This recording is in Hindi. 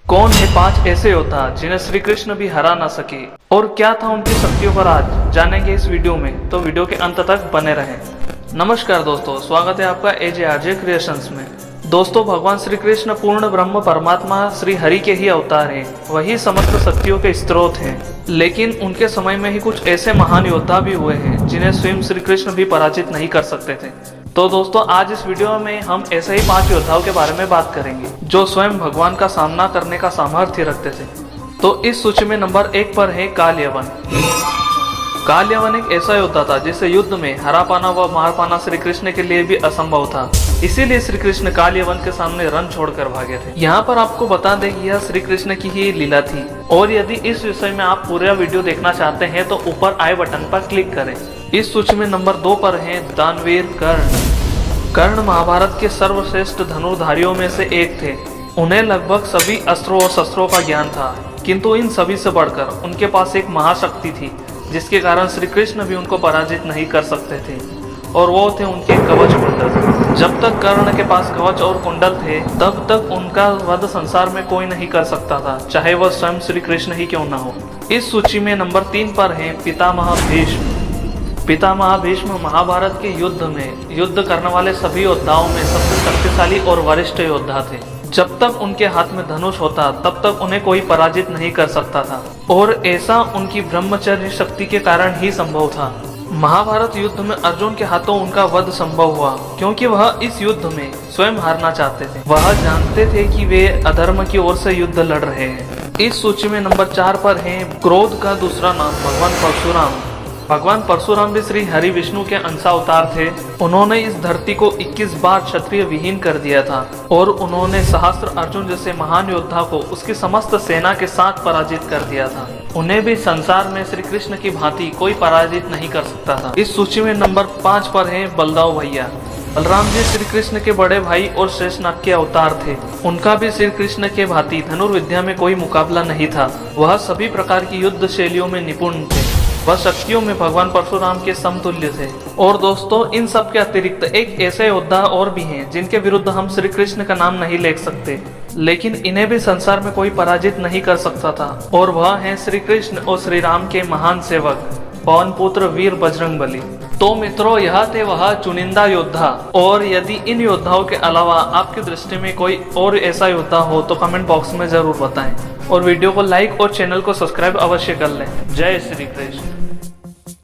कौन है 5 ऐसे योद्धा जिन्हें श्री कृष्ण भी हरा ना सके और क्या था उनकी शक्तियों पर, आज जानेंगे इस वीडियो में, तो वीडियो के अंत तक बने रहें। नमस्कार दोस्तों, स्वागत है आपका AJRJ क्रिएशंस में। दोस्तों, भगवान श्री कृष्ण पूर्ण ब्रह्म परमात्मा श्री हरि के ही अवतार हैं, वही समस्त शक्तियों के स्रोत हैं। लेकिन उनके समय में ही कुछ ऐसे महान योद्धा भी हुए हैं जिन्हें स्वयं श्री कृष्ण भी पराजित नहीं कर सकते थे। तो दोस्तों, आज इस वीडियो में हम ऐसे ही 5 योद्धाओं के बारे में बात करेंगे जो स्वयं भगवान का सामना करने का सामर्थ्य रखते थे। तो इस सूची में नंबर 1 पर है काल यवन। काल यवन एक ऐसा योद्धा था जिसे युद्ध में हरा पाना व मार पाना श्री कृष्ण के लिए भी असंभव था। इसीलिए श्री कृष्ण काल यवन के सामने रण छोड़कर भागे थे। यहाँ पर आपको बता दें कि यह श्री कृष्ण की ही लीला थी। और यदि इस विषय में आप पूरा वीडियो देखना चाहते हैं तो ऊपर आई बटन पर क्लिक करें। इस सूची में नंबर 2 पर है दानवीर कर्ण। कर्ण महाभारत के सर्वश्रेष्ठ धनुर्धारियों में से एक थे। उन्हें लगभग सभी अस्त्रों और शस्त्रों का ज्ञान था, किंतु इन सभी से बढ़कर उनके पास एक महाशक्ति थी जिसके कारण श्री कृष्ण भी उनको पराजित नहीं कर सकते थे, और वो थे उनके कवच कुंडल। जब तक कर्ण के पास कवच और कुंडल थे तब तक उनका वध संसार में कोई नहीं कर सकता था, चाहे वह स्वयं श्री कृष्ण ही क्यों न हो। इस सूची में नंबर 3 पर है पितामह भीष्म। पितामह भीष्म महाभारत के युद्ध में युद्ध करने वाले सभी योद्धाओं में सबसे शक्तिशाली और वरिष्ठ योद्धा थे। जब तक उनके हाथ में धनुष होता तब तक उन्हें कोई पराजित नहीं कर सकता था, और ऐसा उनकी ब्रह्मचर्य शक्ति के कारण ही संभव था। महाभारत युद्ध में अर्जुन के हाथों उनका वध संभव हुआ क्योंकि वह इस युद्ध में स्वयं हारना चाहते थे। वह जानते थे कि वे अधर्म की ओर से युद्ध लड़ रहे हैं। इस सूची में नंबर 4 पर है क्रोध का दूसरा नाम भगवान परशुराम। भगवान परशुराम भी श्री हरि विष्णु के अंशावतार थे। उन्होंने इस धरती को 21 बार क्षत्रिय विहीन कर दिया था, और उन्होंने सहस्त्र अर्जुन जैसे महान योद्धा को उसकी समस्त सेना के साथ पराजित कर दिया था। उन्हें भी संसार में श्री कृष्ण की भांति कोई पराजित नहीं कर सकता था। इस सूची में नंबर 5 पर है बलदाव भैया। बलराम जी श्री कृष्ण के बड़े भाई और शेषनाग के अवतार थे। उनका भी श्री कृष्ण के भांति धनुर्विद्या में कोई मुकाबला नहीं था। वह सभी प्रकार की युद्ध शैलियों में निपुण थे। वह शक्तियों में भगवान परशुराम के समतुल्य थे। और दोस्तों, इन सब के अतिरिक्त एक ऐसे योद्धा और भी हैं जिनके विरुद्ध हम श्री कृष्ण का नाम नहीं ले सकते, लेकिन इन्हें भी संसार में कोई पराजित नहीं कर सकता था, और वह हैं श्री कृष्ण और श्री राम के महान सेवक पवन पुत्र वीर बजरंगबली। तो मित्रों, यह थे वह चुनिंदा योद्धा। और यदि इन योद्धाओं के अलावा आपकी दृष्टि में कोई और ऐसा योद्धा हो तो कमेंट बॉक्स में जरूर बताएं, और वीडियो को लाइक और चैनल को सब्सक्राइब अवश्य कर लें। जय श्री कृष्ण।